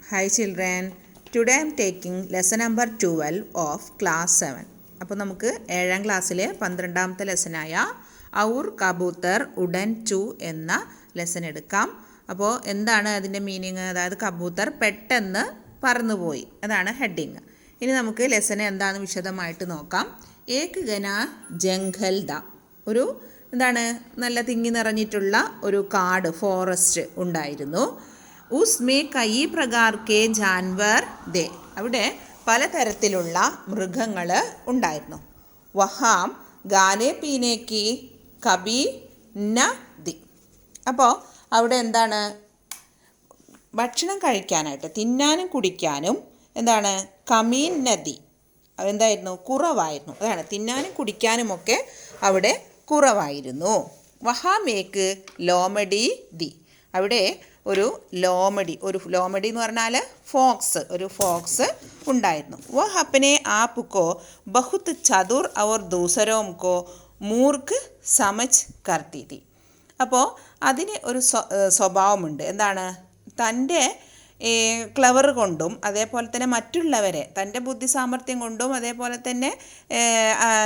Hi children, today I am taking lesson number 12 of class 7. അപ്പോൾ നമുക്ക് 7ാം ക്ലാസ്സിലെ 12ാമത്തെ ലെസനായ our കബൂത്തർ wooden ചു എന്ന ലെസൺ എടുക്കാം. അപ്പോൾ എന്താണ് അതിൻ്റെ മീനിങ്? അതായത് കബൂത്തർ പെട്ടെന്ന് പറന്നുപോയി, അതാണ് ഹെഡിങ്. ഇനി നമുക്ക് ലെസൺ എന്താണെന്ന് വിശദമായിട്ട് നോക്കാം. ഏക് ഗന ജംഗൽ ദ, ഒരു എന്താണ് നല്ല തിങ്ങി നിറഞ്ഞിട്ടുള്ള ഒരു കാട്, ഫോറസ്റ്റ് ഉണ്ടായിരുന്നു. ഉസ്മേ കൈ പ്രകാർ കെ ജാൻവർ ദേ, അവിടെ പലതരത്തിലുള്ള മൃഗങ്ങൾ ഉണ്ടായിരുന്നു. വഹാം ഗാനെ പീനേക്ക് കബി ന ദി, അപ്പോൾ അവിടെ എന്താണ് ഭക്ഷണം കഴിക്കാനായിട്ട്, തിന്നാനും കുടിക്കാനും എന്താണ് കമീൻ നദി എന്തായിരുന്നു, കുറവായിരുന്നു. അതാണ് തിന്നാനും കുടിക്കാനുമൊക്കെ അവിടെ കുറവായിരുന്നു. വഹാമേക്ക് ലോമഡി ദി, അവിടെ ഒരു ലോമഡി എന്ന് പറഞ്ഞാൽ ഒരു ഫോക്സ് ഉണ്ടായിരുന്നു. വഹ് അപ്പനെ ആപ്കോ ബഹുത് ചതുർ ഔർ ദൂസരോം കോ മൂർക്ക് സമജ് കർത്തി തി. അപ്പോൾ അതിന് ഒരു സ്വഭാവമുണ്ട്. എന്താണ്, തൻ്റെ ക്ലവർ കൊണ്ടും അതേപോലെ തന്നെ മറ്റുള്ളവരെ തൻ്റെ ബുദ്ധി സാമർഥ്യം കൊണ്ടും അതേപോലെ തന്നെ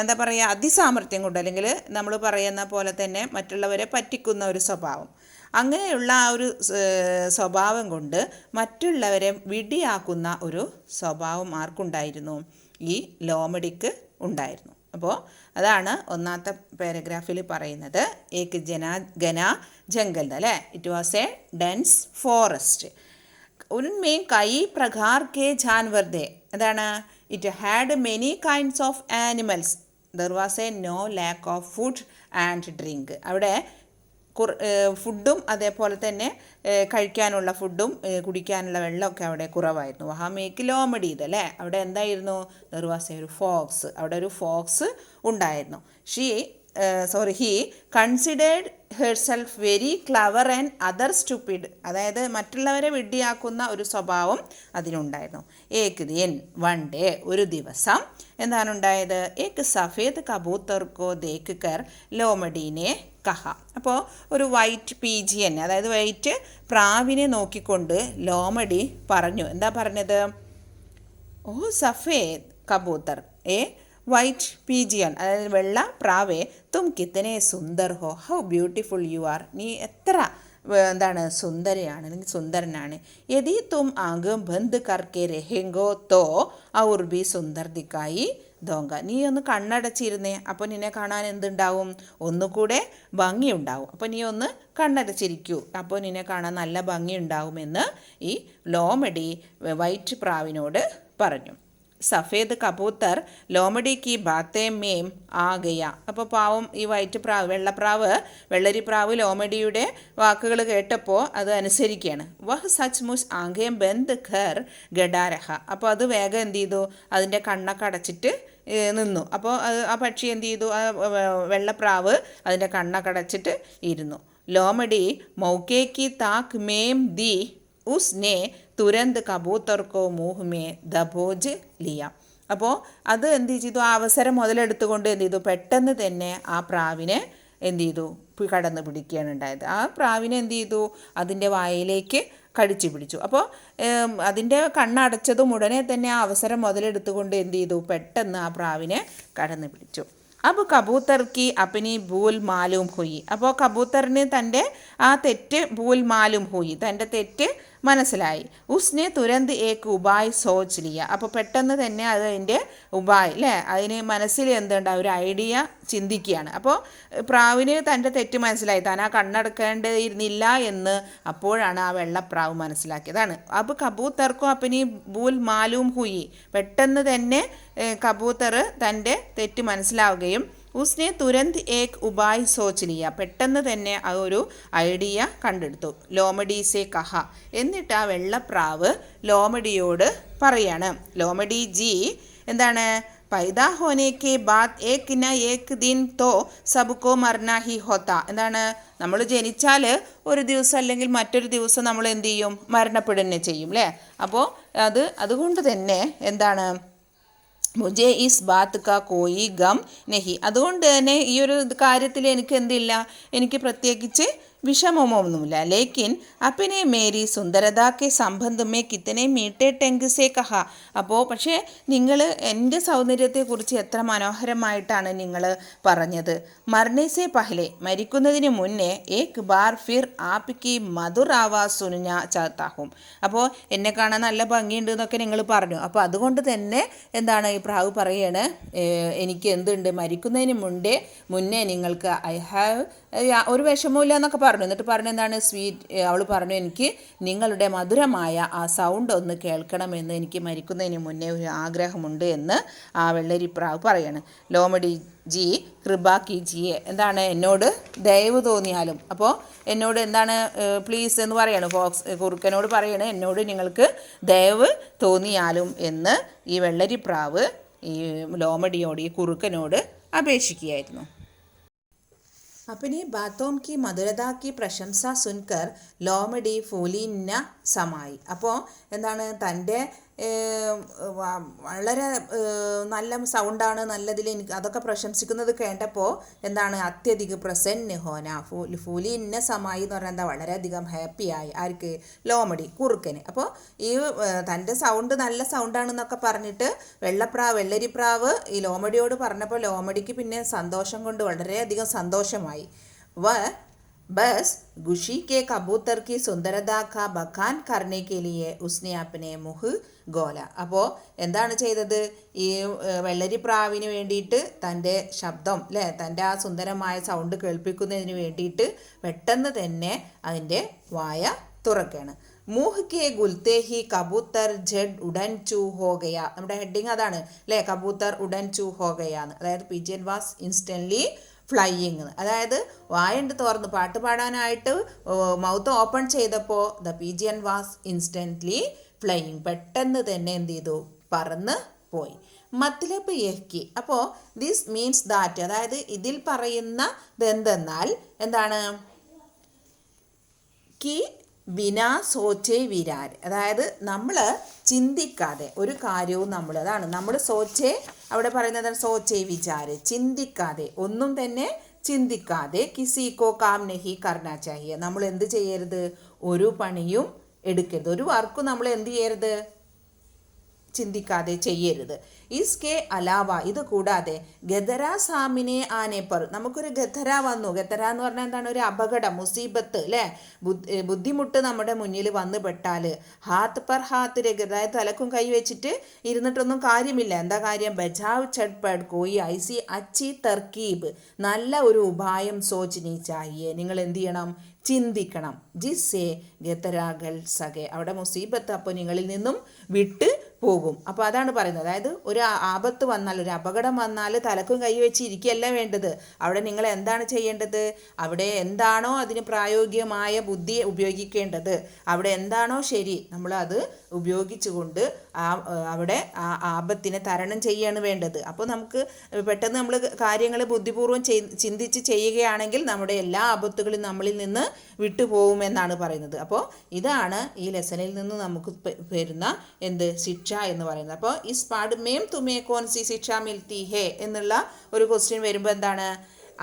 എന്താ പറയുക അതിസാമർഥ്യം കൊണ്ടും, അല്ലെങ്കിൽ നമ്മൾ പറയുന്ന പോലെ തന്നെ മറ്റുള്ളവരെ പറ്റിക്കുന്ന ഒരു സ്വഭാവം, അങ്ങനെയുള്ള ആ ഒരു സ്വഭാവം കൊണ്ട് മറ്റുള്ളവരെ വിഡിയാക്കുന്ന ഒരു സ്വഭാവം ആർക്കുണ്ടായിരുന്നു? ഈ ലോമഡിക്ക് ഉണ്ടായിരുന്നു. അപ്പോൾ അതാണ് ഒന്നാമത്തെ പാരഗ്രാഫിൽ പറയുന്നത്. ഏക് ഗന ജംഗൽ അല്ലേ, it was a dense forest. ഉൻമേ കൈ പ്രകാർ കെ ജാൻവർ ദേ, അതാണ് it had many kinds of animals. There was a no lack of food and drink. അവിടെ ഫുഡും അതേപോലെ തന്നെ കഴിക്കാനുള്ള ഫുഡും കുടിക്കാനുള്ള വെള്ളമൊക്കെ അവിടെ കുറവായിരുന്നു. വഹാമേക്ക് ലോമഡി ഇതല്ലേ, അവിടെ എന്തായിരുന്നു, ദർ വാസ് ഒരു ഫോക്സ്, അവിടെ ഒരു ഫോക്സ് ഉണ്ടായിരുന്നു. He considered herself very clever and other stupid, അതായത് മറ്റുള്ളവരെ വിഡ്ഢിയാക്കുന്ന ഒരു സ്വഭാവം അതിനുണ്ടായിരുന്നു. ഏക് ദിൻ, വൺ ഡേ, ഒരു ദിവസം എന്താണ് ഉണ്ടായത്, ഏക് സഫേദ് കബൂത്തർക്കോ ദേക്ക് കർ ലോമഡീനെ കഹ. അപ്പോൾ ഒരു വൈറ്റ് പീജിയൻ, അതായത് വൈറ്റ് പ്രാവിനെ നോക്കിക്കൊണ്ട് ലോമഡി പറഞ്ഞു. എന്താ പറഞ്ഞത്? ഓ സഫേദ് കബൂത്തർ, വൈറ്റ് പീജിയൻ, അതായത് വെള്ള പ്രാവേ, തും കിത്തനെ സുന്ദർ ഹോ, ഹൗ ബ്യൂട്ടിഫുൾ യു ആർ, നീ എത്ര എന്താണ് സുന്ദരയാണ്, അല്ലെങ്കിൽ സുന്ദരനാണ്. യദി തും ആംഖ് ബന്ദ് കർക്കെ രഹേങ്കോ തോ ഔർ ബി സുന്ദർ ദിക്കായി ദോങ്ക, നീ ഒന്ന് കണ്ണടച്ചിരുന്നേ, അപ്പോൾ നിന്നെ കാണാൻ എന്തുണ്ടാവും, ഒന്നുകൂടെ ഭംഗിയുണ്ടാവും. അപ്പോൾ നീ ഒന്ന് കണ്ണടച്ചിരിക്കൂ, അപ്പോൾ നിന്നെ കാണാൻ നല്ല ഭംഗിയുണ്ടാവുമെന്ന് ഈ ലോമഡി വൈറ്റ് പ്രാവിനോട് പറഞ്ഞു. സഫേദ് കബൂത്തർ ലോമഡി കി ബാത്തേ മേം ആ ഗയ. അപ്പോൾ പാവം ഈ വൈറ്റ് പ്രാവ്, വെള്ളപ്രാവ്, വെള്ളരിപ്രാവ് ലോമഡിയുടെ വാക്കുകൾ കേട്ടപ്പോൾ അത് അനുസരിക്കുകയാണ്. വഹ് സച്ച് മുസ് ആംഖേം ബന്ദ് ഘർ ഗഡാരഹ. അപ്പോൾ അത് വേഗം എന്ത് ചെയ്തു, അതിൻ്റെ കണ്ണൊക്കെ അടച്ചിട്ട് നിന്നു. അപ്പോൾ ആ പക്ഷി എന്ത് ചെയ്തു, ആ വെള്ളപ്രാവ് അതിൻ്റെ കണ്ണൊക്കെ അടച്ചിട്ട് ഇരുന്നു. ലോമഡി മൗക്കേക്ക് താക്ക് മേം ദി ഉസ്നെ തുരന്ത് കബൂത്തർക്കോ മൂഹ്മേ ദബോജ് ലിയ. അപ്പോൾ അത് എന്ത് ചെയ്തു, ആ അവസരം മുതലെടുത്തുകൊണ്ട് എന്ത് ചെയ്തു, പെട്ടെന്ന് തന്നെ ആ പ്രാവിനെ എന്ത് ചെയ്തു, കടന്നു പിടിക്കുകയാണ് ഉണ്ടായത്. ആ പ്രാവിനെ എന്ത് ചെയ്തു, അതിൻ്റെ വായിലേക്ക് കടിച്ചു പിടിച്ചു. അപ്പോൾ അതിൻ്റെ കണ്ണടച്ചതും ഉടനെ തന്നെ ആ അവസരം മുതലെടുത്തുകൊണ്ട് എന്ത് ചെയ്തു, പെട്ടെന്ന് ആ പ്രാവിനെ കടന്നു പിടിച്ചു. അപ്പോൾ കബൂത്തർക്ക് അപ്പനി ഭൂൽ മാലൂം ഹുയി. അപ്പോൾ കബൂത്തറിന് തൻ്റെ ആ തെറ്റ് ഭൂൽ മാലൂം ഹുയി, തൻ്റെ തെറ്റ് മനസ്സിലായി. ഉസ്നെ തുരന്ത് ഏക്ക് ഉപായ് സോച്ച് ലിയ. അപ്പോൾ പെട്ടെന്ന് തന്നെ അതിൻ്റെ ഉപായ് അല്ലേ, അതിന് മനസ്സിൽ എന്തുണ്ടാവും, ഒരു ഐഡിയ ചിന്തിക്കുകയാണ്. അപ്പോൾ പ്രാവിന് തൻ്റെ തെറ്റ് മനസ്സിലായി, താൻ ആ കണ്ണടക്കേണ്ടിയിരുന്നില്ല എന്ന് അപ്പോഴാണ് ആ വെള്ളപ്രാവ് മനസ്സിലാക്കിയതാണ്. അപ്പോൾ കബൂത്തർക്കും അപ്പനി ഭൂൽ മാലൂം ഹുയി, പെട്ടെന്ന് തന്നെ കബൂത്തർ തൻ്റെ തെറ്റ് മനസ്സിലാവുകയും ഉസ്നെ തുരന്ത് ഏക് ഉപായ് സോച്ച് ലിയ, പെട്ടെന്ന് തന്നെ ആ ഒരു ഐഡിയ കണ്ടെടുത്തു. ലോമഡി സെ കഹ, എന്നിട്ട് ആ വെള്ളപ്രാവ് ലോമഡിയോട് പറയാണ്, ലോമഡി ജി എന്താണ്, പൈദാ ഹോനെ കെ ബാദ് ഏക് ന ഏക് ദിൻ തോ സബ്കോ മർന ഹി ഹോത്ത. എന്താണ്, നമ്മൾ ജനിച്ചാൽ ഒരു ദിവസം അല്ലെങ്കിൽ മറ്റൊരു ദിവസം നമ്മൾ എന്ത് ചെയ്യും, മരണപ്പെടുക ചെയ്യും അല്ലേ. അപ്പോൾ അതുകൊണ്ട് തന്നെ എന്താണ്, മുജെ ഇസ് ബാത്ത് കാ കോയി ഗം നെഹി, അതുകൊണ്ട് തന്നെ ഈ ഒരു കാര്യത്തിൽ എനിക്ക് എന്തില്ല, എനിക്ക് പ്രത്യേകിച്ച് വിഷമമൊന്നുമില്ല. ലേക്കിൻ അപ്പനെ മേരി സുന്ദരത കെ സംബന്ധ മേ കിത്തനെ മീട്ടെ ടെങ്ക് സേ കഹ. അപ്പോൾ പക്ഷേ നിങ്ങൾ എൻ്റെ സൗന്ദര്യത്തെക്കുറിച്ച് എത്ര മനോഹരമായിട്ടാണ് നിങ്ങൾ പറഞ്ഞത്. മർനെ സേ പഹലെ, മരിക്കുന്നതിന് മുന്നേ ഏക് ബാർ ഫിർ ആപ് കി മധുർ ആവാസ് സുനന ചാഹത്താ ഹൂം. അപ്പോൾ എന്നെ കാണാൻ നല്ല ഭംഗിയുണ്ട് എന്നൊക്കെ നിങ്ങൾ പറഞ്ഞു. അപ്പോൾ അതുകൊണ്ട് തന്നെ എന്താണ് ഈ പ്രാവ് പറയാണ്, എനിക്ക് എന്തുണ്ട്, മരിക്കുന്നതിന് മുന്നേ നിങ്ങൾക്ക് ഐ ഹാവ് ഒരു വിഷമമില്ല എന്നൊക്കെ പറഞ്ഞു. എന്നിട്ട് പറഞ്ഞു എന്താണ്, അവൾ പറഞ്ഞു എനിക്ക് നിങ്ങളുടെ മധുരമായ ആ സൗണ്ട് ഒന്ന് കേൾക്കണമെന്ന് എനിക്ക് മരിക്കുന്നതിന് മുന്നേ ഒരു ആഗ്രഹമുണ്ട് എന്ന് ആ വെള്ളരിപ്രാവ് പറയാണ്. ലോമഡി ജി കൃപ കീജിയെ, എന്താണ് എന്നോട് ദയവ് തോന്നിയാലും. അപ്പോൾ എന്നോട് എന്താണ് പ്ലീസ് എന്ന് പറയാണ്, കുറുക്കനോട് പറയാണ് എന്നോട് നിങ്ങൾക്ക് ദയവ് തോന്നിയാലും എന്ന് ഈ വെള്ളരിപ്രാവ് ഈ ലോമഡിയോട്, ഈ കുറുക്കനോട് അപേക്ഷിക്കുകയായിരുന്നു. अपनी बातों की मधुरता की प्रशंसा सुनकर ലോമഡി ഫൂലിന്ന സമായി. അപ്പോൾ എന്താണ്, തൻ്റെ വളരെ നല്ല സൗണ്ടാണ്, നല്ലതിൽ എനിക്ക് അതൊക്കെ പ്രശംസിക്കുന്നത് കേട്ടപ്പോൾ എന്താണ് അത്യധികം പ്രസന്ന ഹോന, ഫൂലിന്ന സമായി എന്ന് പറഞ്ഞാൽ എന്താ, വളരെയധികം ഹാപ്പിയായി. ആർക്ക്? ലോമഡി, കുറുക്കന്. അപ്പോൾ ഈ തൻ്റെ സൗണ്ട് നല്ല സൗണ്ടാണെന്നൊക്കെ പറഞ്ഞിട്ട് വെള്ളരിപ്രാവ് ഈ ലോമഡിയോട് പറഞ്ഞപ്പോൾ ലോമഡിക്ക് പിന്നെ സന്തോഷം കൊണ്ട് വളരെയധികം സന്തോഷമായി. बस गुशी के कबूतर की सुंदरता का बखान करने के लिए उसने अपने मुँह गोला. അപ്പോൾ എന്താണ് ചെയ്തത്, ഈ വെള്ളരിപ്രാവിന് വേണ്ടിയിട്ട് തൻ്റെ ശബ്ദം അല്ലേ, തൻ്റെ ആ സുന്ദരമായ സൗണ്ട് കേൾപ്പിക്കുന്നതിന് വേണ്ടിയിട്ട് പെട്ടെന്ന് തന്നെ അതിൻ്റെ വായ തുറക്കുകയാണ്. മൂഹ് കെ ഗുൽത്തെ ഹി കബൂത്തർ ജഡ് ഉഡൻ ചൂ ഹോ ഗയ. നമ്മുടെ ഹെഡിങ് അതാണ് അല്ലേ, കബൂത്തർ ഉഡൻ ചൂ ഹോ ഗയാന്ന്. അതായത് പിജിയൻ വാസ് ഇൻസ്റ്റൻ്റ്ലി ഫ്ലൈയിങ്. അതായത് വായുണ്ട് തുറന്ന് പാട്ട് പാടാനായിട്ട് മൗത്ത് ഓപ്പൺ ചെയ്തപ്പോൾ the pigeon was instantly flying, പെട്ടെന്ന് തന്നെ എന്ത് ചെയ്തു, പറന്ന് പോയി. മത്ലബ് യഹ്കി, അപ്പോൾ ദിസ് മീൻസ് ദാറ്റ്, അതായത് ഇതിൽ പറയുന്നത് എന്തെന്നാൽ എന്താണ്, കി ബിനാ സോച്ചേ വിരാർ, അതായത് നമ്മൾ ചിന്തിക്കാതെ ഒരു കാര്യവും നമ്മൾ സോച്ചേ, അവിടെ പറയുന്നത് സോച്ചേ വിചാരെ, ചിന്തിക്കാതെ, ഒന്നും തന്നെ ചിന്തിക്കാതെ, കിസിക്കോ കാം നഹി കർണ ചാഹിയെ, നമ്മൾ എന്ത് ചെയ്യരുത്, ഒരു പണിയും എടുക്കരുത്, ഒരു വർക്കും നമ്മൾ എന്ത് ചെയ്യരുത്, ചിന്തിക്കാതെ ചെയ്യരുത്. ഇസ്കെ അലാവ, ഇത് കൂടാതെ ഗദര സാമിനെ ആനേപ്പർ, നമുക്കൊരു ഗദര വന്നു. ഗദര എന്ന് പറഞ്ഞാൽ എന്താണ്, ഒരു അപകടം, മുസീബത്ത് അല്ലേ, ബുദ്ധിമുട്ട് നമ്മുടെ മുന്നിൽ വന്നു പെട്ടാൽ ഹാത്ത് പർ ഹാത്ത് രഗ, അതായത് തലക്കും കൈ വെച്ചിട്ട് ഇരുന്നിട്ടൊന്നും കാര്യമില്ല. എന്താ കാര്യം, ബജാവ് ചട്പട് കോയി ഐസി അച്ചി തർക്കീബ്, നല്ല ഒരു ഉപായം സോച്ചിനി ചാഹിയെ, നിങ്ങൾ എന്ത് ചെയ്യണം, ചിന്തിക്കണം. ജിസ്സെ ഗതരാഗൽ സകെ, അവിടെ മുസീബത്ത് അപ്പോൾ നിങ്ങളിൽ നിന്നും വിട്ട് പോകും. അപ്പോൾ അതാണ് പറയുന്നത്, അതായത് ഒരു ആപത്ത് വന്നാൽ, ഒരു അപകടം വന്നാൽ തലക്കും കൈ വെച്ച് ഇരിക്കുകയല്ല വേണ്ടത്. അവിടെ നിങ്ങൾ എന്താണ് ചെയ്യേണ്ടത്, അവിടെ എന്താണോ അതിന് പ്രായോഗികമായ ബുദ്ധി ഉപയോഗിക്കേണ്ടത്, അവിടെ എന്താണോ ശരി നമ്മൾ അത് ഉപയോഗിച്ചുകൊണ്ട് അവിടെ ആ ആപത്തിനെ തരണം ചെയ്യാണ് വേണ്ടത്. അപ്പോൾ നമുക്ക് പെട്ടെന്ന് നമ്മൾ കാര്യങ്ങൾ ബുദ്ധിപൂർവ്വം ചിന്തിച്ച് ചെയ്യുകയാണെങ്കിൽ നമ്മുടെ എല്ലാ ആപത്തുകളും നമ്മളിൽ നിന്ന് വിട്ടുപോകുമെന്നാണ് പറയുന്നത്. അപ്പോൾ ഇതാണ് ഈ ലെസണിൽ നിന്ന് നമുക്ക് വരുന്ന എന്ത് ശിക്ഷ എന്ന് പറയുന്നത്. അപ്പോൾ ഇസ് പാഠ് മേം തുമേ കോൻ സി ശിക്ഷ മിൽത്തി ഹേ എന്നുള്ള ഒരു ക്വസ്റ്റ്യൻ വരുമ്പോൾ എന്താണ്,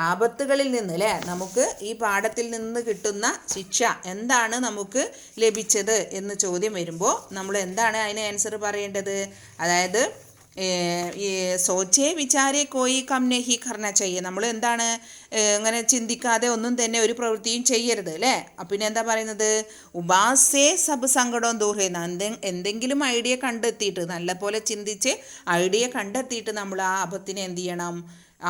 ആപത്തുകളിൽ നിന്ന് അല്ലേ, നമുക്ക് ഈ പാഠത്തിൽ നിന്ന് കിട്ടുന്ന ശിക്ഷ എന്താണ് നമുക്ക് ലഭിച്ചത് എന്ന് ചോദ്യം വരുമ്പോൾ നമ്മൾ എന്താണ് അതിന് ആൻസർ പറയേണ്ടത്, അതായത് ഈ സോച്ചേ വിചാരെ കോയി കം നഹി കർണ ചെയ്യേ, നമ്മൾ എന്താണ് അങ്ങനെ ചിന്തിക്കാതെ ഒന്നും തന്നെ ഒരു പ്രവൃത്തിയും ചെയ്യരുത് അല്ലേ. പിന്നെ എന്താ പറയുന്നത്, ഉപാസേ സബ് സങ്കടവും ദൂരേന്ന്, എന്തെങ്കിലും ഐഡിയ കണ്ടെത്തിയിട്ട് നല്ലപോലെ ചിന്തിച്ച് ഐഡിയ കണ്ടെത്തിയിട്ട് നമ്മൾ ആ ആപത്തിനെ എന്ത് ചെയ്യണം,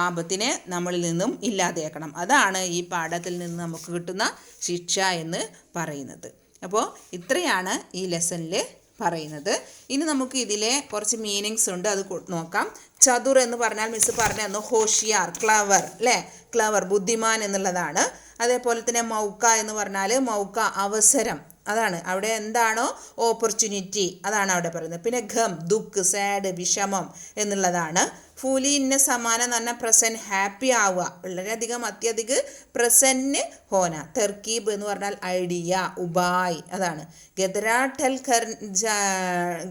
ആപത്തിനെ നമ്മളിൽ നിന്നും ഇല്ലാതെയാക്കണം. അതാണ് ഈ പാഠത്തിൽ നിന്ന് നമുക്ക് കിട്ടുന്ന ശിക്ഷ എന്ന് പറയുന്നത്. അപ്പോൾ ഇത്രയാണ് ഈ ലെസണിൽ പറയുന്നത്. ഇനി നമുക്ക് ഇതിലെ കുറച്ച് മീനിങ്സ് ഉണ്ട്, അത് നോക്കാം. ചതുർ എന്ന് പറഞ്ഞാൽ മിസ് പറഞ്ഞു ഹോഷിയാർ, ക്ലവർ അല്ലേ, ക്ലവർ ബുദ്ധിമാൻ എന്നുള്ളതാണ്. അതേപോലെ തന്നെ മൗക്ക എന്ന് പറഞ്ഞാൽ മൗക്ക അവസരം, അതാണ് അവിടെ എന്താണോ ഓപ്പർച്യൂണിറ്റി അതാണ് അവിടെ പറയുന്നത്. പിന്നെ ഘം ദുഃഖ്, സാഡ്, വിഷമം എന്നുള്ളതാണ്. ഫൂലി ഇന്ന സമാനം എന്ന് പറഞ്ഞാൽ പ്രസന്റ്, ഹാപ്പി ആവുക, വളരെയധികം അത്യധികം പ്രസന്റ് ഹോന. തെർക്കീബ് എന്ന് പറഞ്ഞാൽ ഐഡിയ, ഉപായ്, അതാണ്.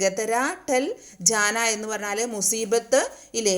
ഗതരാട്ടൽ ജാന എന്ന് പറഞ്ഞാൽ മുസീബത്ത്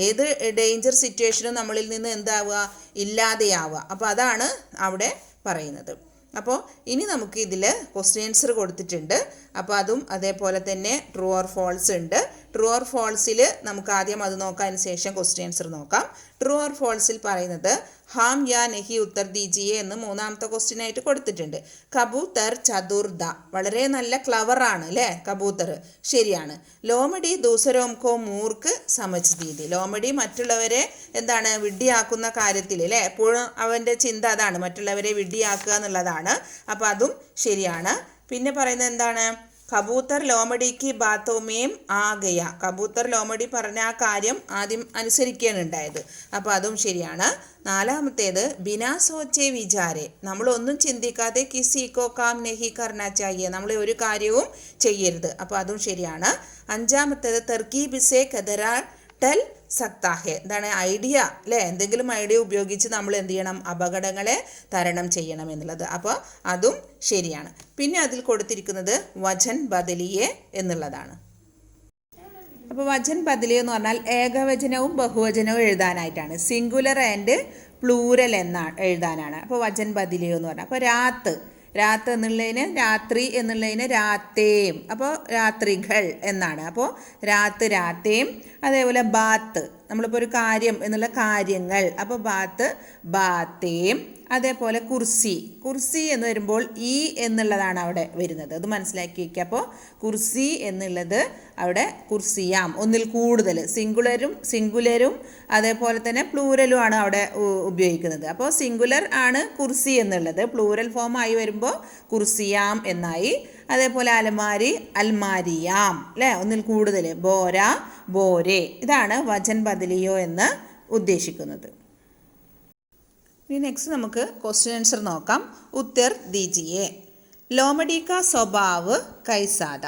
ഏത് ഡേഞ്ചർ സിറ്റുവേഷനും നമ്മളിൽ നിന്ന് എന്താവുക, ഇല്ലാതെയാവുക. അപ്പോൾ അതാണ് അവിടെ പറയുന്നത്. അപ്പോൾ ഇനി നമുക്ക് ഇതിൽ ക്വസ്റ്റ്യൻ ആൻസർ കൊടുത്തിട്ടുണ്ട്. അപ്പോൾ അതും അതേപോലെ തന്നെ ട്രൂ ഓർ ഫോൾസ് ഉണ്ട്. ട്രൂ ഓർ ഫോൾസിൽ നമുക്ക് ആദ്യം അത് നോക്കാതിന് ശേഷം ക്വസ്റ്റ്യൻ ആൻസർ നോക്കാം. ട്രൂ ഓർ ഫോൾസിൽ പറയുന്നത് ഹാം യാ നെഹി ഉത്തർ ദീജിയെ എന്ന് മൂന്നാമത്തെ ക്വസ്റ്റ്യൻ ആയിട്ട് കൊടുത്തിട്ടുണ്ട്. കബൂത്തർ ചതുർദ, വളരെ നല്ല ക്ലവറാണ് അല്ലേ കബൂത്തർ, ശരിയാണ്. ലോമഡി ദൂസരോംകോ മൂർക്ക് സമജ് ദീതി, ലോമഡി മറ്റുള്ളവരെ എന്താണ് വിഡ്ഢിയാക്കുന്ന കാര്യത്തിൽ അല്ലേ, എപ്പോഴും അവൻ്റെ ചിന്ത അതാണ്, മറ്റുള്ളവരെ വിഡ്ഢിയാക്കുക എന്നുള്ളതാണ്. അപ്പോൾ അതും ശരിയാണ്. പിന്നെ പറയുന്നത് എന്താണ്, കബൂത്തർ ലോമഡിക്ക് ബാത്തോമേം ആ ഗയ, കബൂത്തർ ലോമഡി പറഞ്ഞ ആ കാര്യം ആദ്യം അനുസരിക്കുകയാണ് ഉണ്ടായത്. അപ്പോൾ അതും ശരിയാണ്. നാലാമത്തേത് ബിനാ സോച്ചെ വിചാരെ, നമ്മളൊന്നും ചിന്തിക്കാതെ കിസിക്കോ കാം നെഹി കർണ ചാഹിയെ, നമ്മൾ ഒരു കാര്യവും ചെയ്യരുത്. അപ്പോൾ അതും ശരിയാണ്. അഞ്ചാമത്തേത് തെർക്കീബിസെ കദരാ ടെൽ സക്താഹെ, എന്താണ് ഐഡിയ അല്ലേ, എന്തെങ്കിലും ഐഡിയ ഉപയോഗിച്ച് നമ്മൾ എന്ത് ചെയ്യണം, അപകടങ്ങളെ തരണം ചെയ്യണം എന്നുള്ളത്. അപ്പോൾ അതും ശരിയാണ്. പിന്നെ അതിൽ കൊടുത്തിരിക്കുന്നത് വചൻ ബദലിയെ എന്നുള്ളതാണ്. അപ്പോൾ വചൻ ബദലിയെ എന്ന് പറഞ്ഞാൽ ഏകവചനവും ബഹുവചനവും എഴുതാനായിട്ടാണ്, സിംഗുലർ ആൻഡ് പ്ലൂരൽ എഴുതാനാണ്. അപ്പോൾ വചൻ ബദലിയോ എന്ന് പറഞ്ഞാൽ, അപ്പോൾ രാത്ത് എന്നുള്ളതിന് രാത്രി എന്നുള്ളതിന് രാത്തേം, അപ്പോൾ രാത്രികൾ എന്നാണ്. അപ്പോൾ രാത്തേം. അതേപോലെ ബാത്ത്, നമ്മളിപ്പോൾ ഒരു കാര്യം എന്നുള്ള കാര്യങ്ങൾ, അപ്പോൾ ബാത്തേം. അതേപോലെ കുർസി എന്ന് വരുമ്പോൾ ഈ എന്നുള്ളതാണ് അവിടെ വരുന്നത്, അത് മനസ്സിലാക്കി വയ്ക്കുക. അപ്പോൾ കുർസി എന്നുള്ളത് അവിടെ കുർസിയാം, ഒന്നിൽ കൂടുതൽ, സിംഗുലരും അതേപോലെ തന്നെ പ്ലൂരലുമാണ് അവിടെ ഉപയോഗിക്കുന്നത്. അപ്പോൾ സിംഗുലർ ആണ് കുർസി എന്നുള്ളത്, പ്ലൂരൽ ഫോം ആയി വരുമ്പോൾ കുർസിയാം എന്നായി. അതേപോലെ അലമാരി അൽമാരിയാം അല്ലേ, ഒന്നിൽ കൂടുതൽ, ബോരെ. ഇതാണ് വചൻ ബദലിയോ എന്ന് ഉദ്ദേശിക്കുന്നത്. ഇനി നെക്സ്റ്റ് നമുക്ക് ക്വസ്റ്റ്യൻ ആൻസർ നോക്കാം. ഉത്തർ ദീജിയെ. ലോമഡി കാ സ്വഭാവ് കൈസാദ,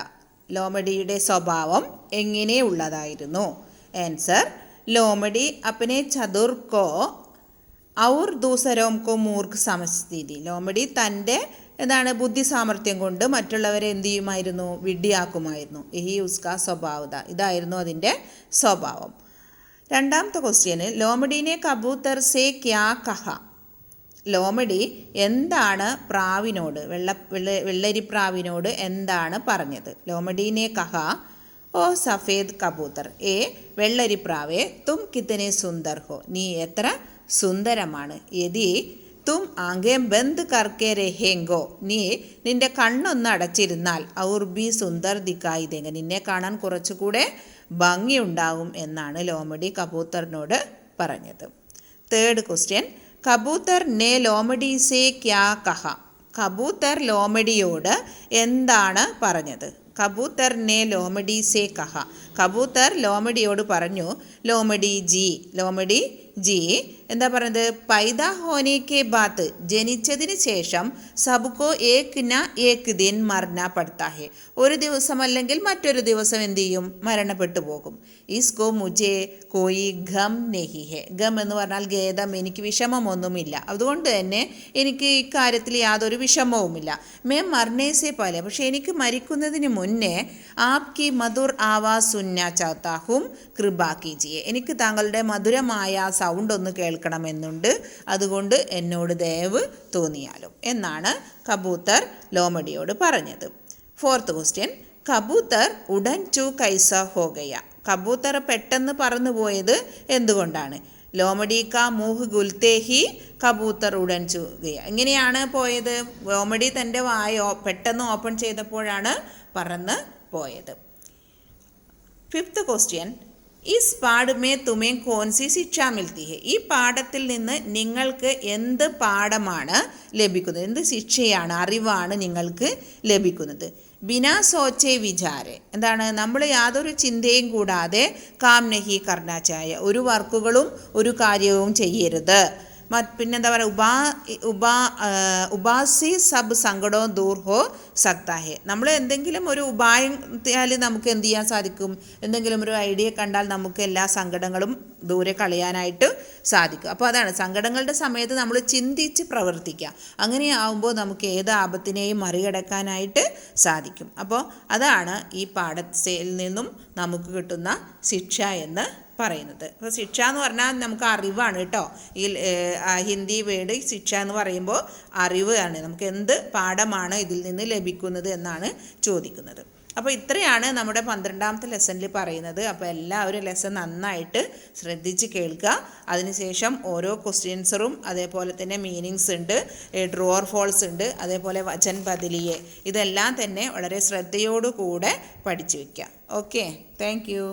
ലോമഡിയുടെ സ്വഭാവം എങ്ങനെയുള്ളതായിരുന്നു? ആൻസർ, ലോമഡി അപ്പനെ ചതുർക്കോ ഔർ ദൂസരോംകോ മൂർക്ക് സമസ്ഥിതി, ലോമഡി തൻ്റെ എന്താണ് ബുദ്ധി സാമർഥ്യം കൊണ്ട് മറ്റുള്ളവരെ എന്ത് ചെയ്യുമായിരുന്നു, വിഡ്ഢിയാക്കുമായിരുന്നു. യഹി ഉസ്കാ സ്വഭാവത, ഇതായിരുന്നു അതിൻ്റെ സ്വഭാവം. രണ്ടാമത്തെ ക്വസ്റ്റ്യന് ലോമഡീനെ കബൂത്തർ സേ ക്യാ കഹ, ലോമഡി എന്താണ് പ്രാവിനോട്, വെള്ളരിപ്രാവിനോട് എന്താണ് പറഞ്ഞത്? ലോമഡീനെ കഹ ഓ സഫേദ് കബൂത്തർ, വെള്ളരിപ്രാവേ തും കിത്തനെ സുന്ദർ ഹോ, നീ എത്ര സുന്ദരമാണ്. യദി തും ആംഗേ ബന്ദ് കർക്കെ രഹേങ്കോ, നീ നിന്റെ കണ്ണൊന്ന് അടച്ചിരുന്നാൽ ഔർ ബി സുന്ദർ ദിക്കായി ദേങ്ക, നിന്നെ കാണാൻ കുറച്ചുകൂടെ ഭംഗിയുണ്ടാവും എന്നാണ് ലോമഡി കബൂത്തറിനോട് പറഞ്ഞത്. തേർഡ് ക്വസ്റ്റ്യൻ, കബൂത്തർ നെ ലോമഡി സേ ക്യാ കഹ, കബൂത്തർ ലോമഡിയോട് എന്താണ് പറഞ്ഞത്? കബൂത്തർ നെ ലോമഡി സേ കഹ, കബൂത്തർ ലോമഡിയോട് പറഞ്ഞു, ലോമഡി ജി എന്താ പറയുന്നത്, പൈദാ ഹോനെ കെ ബാത്ത്, ജനിച്ചതിന് ശേഷം സബ്കോ ഏക് ന ഏക് ദിൻ മർന പഡ്താ ഹെ, ഒരു ദിവസം അല്ലെങ്കിൽ മറ്റൊരു ദിവസം എന്ത് ചെയ്യും, മരണപ്പെട്ടു പോകും. ഇസ്കോ മുജേ കോയി ഗം നെഹി ഹെ, ഗം എന്ന് പറഞ്ഞാൽ ഖേദം, എനിക്ക് വിഷമമൊന്നുമില്ല, അതുകൊണ്ട് തന്നെ എനിക്ക് ഇക്കാര്യത്തിൽ യാതൊരു വിഷമവുമില്ല. മേ മർണേസെ പോലെ, പക്ഷേ എനിക്ക് മരിക്കുന്നതിന് മുന്നേ ആപ്കി മധുർ ആവാസ് സുന്ന ചാത്താഹും കൃപാ കീജിയെ, എനിക്ക് താങ്കളുടെ മധുരമായ സൗണ്ട് ഒന്ന് കേൾക്കണമെന്നുണ്ട്, അതുകൊണ്ട് എന്നോട് ദയവ് തോന്നിയാലും എന്നാണ് കബൂത്തർ ലോമഡിയോട് പറഞ്ഞത്. ഫോർത്ത് ക്വസ്റ്റ്യൻ, കബൂത്തർ ഉടൻ ചു കൈസ ഹോഗയ, കബൂത്തർ പെട്ടെന്ന് പറന്നുപോയത് എന്തുകൊണ്ടാണ്? ലോമഡി കാ മൂഹ് ഗുൽത്തേഹി കബൂത്തർ ഉടൻ ചു ഗയ, എങ്ങനെയാണ് പോയത്? ലോമഡി തൻ്റെ വായ പെട്ടെന്ന് ഓപ്പൺ ചെയ്തപ്പോഴാണ് പറന്ന് പോയത്. ഫിഫ്ത്ത് ക്വസ്റ്റ്യൻ, ഇസ് പാഠമേ തുമേ കോൻസി ശിക്ഷ മിൽത്തി ഹെ, ഈ പാഠത്തിൽ നിന്ന് നിങ്ങൾക്ക് എന്ത് പാഠമാണ് ലഭിക്കുന്നത്, എന്ത് ശിക്ഷയാണ്, അറിവാണ് നിങ്ങൾക്ക് ലഭിക്കുന്നത്? ബിനാ സോച്ചെ വിചാരെ, എന്താണ്, നമ്മൾ യാതൊരു ചിന്തയും കൂടാതെ കാം നഹി കർണ ചായ, ഒരു വർക്കുകളും ഒരു കാര്യവും ചെയ്യരുത്. പിന്നെന്താ പറയുക, ഉപാസി സബ് സങ്കടവും ദൂർ ഹോ സക്താ ഹെ, നമ്മൾ എന്തെങ്കിലും ഒരു ഉപായത്താൽ നമുക്ക് എന്ത് ചെയ്യാൻ സാധിക്കും, എന്തെങ്കിലും ഒരു ഐഡിയ കണ്ടാൽ നമുക്ക് എല്ലാ സങ്കടങ്ങളും ദൂരെ കളയാനായിട്ട് സാധിക്കും. അപ്പോൾ അതാണ്, സങ്കടങ്ങളുടെ സമയത്ത് നമ്മൾ ചിന്തിച്ച് പ്രവർത്തിക്കുക, അങ്ങനെയാവുമ്പോൾ നമുക്ക് ഏത് ആപത്തിനെയും മറികടക്കാനായിട്ട് സാധിക്കും. അപ്പോൾ അതാണ് ഈ പാഠത്തിൽ നിന്നും നമുക്ക് കിട്ടുന്ന ശിക്ഷ എന്ന് പറയുന്നത്. അപ്പോൾ ശിക്ഷ എന്ന് പറഞ്ഞാൽ നമുക്ക് അറിവാണ് കേട്ടോ. ഈ ഹിന്ദി വേർഡ് ശിക്ഷ എന്ന് പറയുമ്പോൾ അറിവാണ്, നമുക്ക് എന്ത് പാഠമാണ് ഇതിൽ നിന്ന് ലഭിക്കുന്നത് എന്നാണ് ചോദിക്കുന്നത്. അപ്പോൾ ഇത്രയാണ് നമ്മുടെ 12ാമത്തെ ലെസണിൽ പറയുന്നത്. അപ്പോൾ എല്ലാവരും ലെസൺ നന്നായിട്ട് ശ്രദ്ധിച്ച് കേൾക്കുക. അതിനുശേഷം ഓരോ ക്വസ്റ്റ്യൻസറും അതേപോലെ തന്നെ മീനിങ്സ് ഉണ്ട്, ട്രൂ ഓർ ഫോൾസ് ഉണ്ട്, അതേപോലെ വചൻ ബദലിയെ, ഇതെല്ലാം തന്നെ വളരെ ശ്രദ്ധയോടുകൂടെ പഠിച്ചു വയ്ക്കുക. Okay, thank you.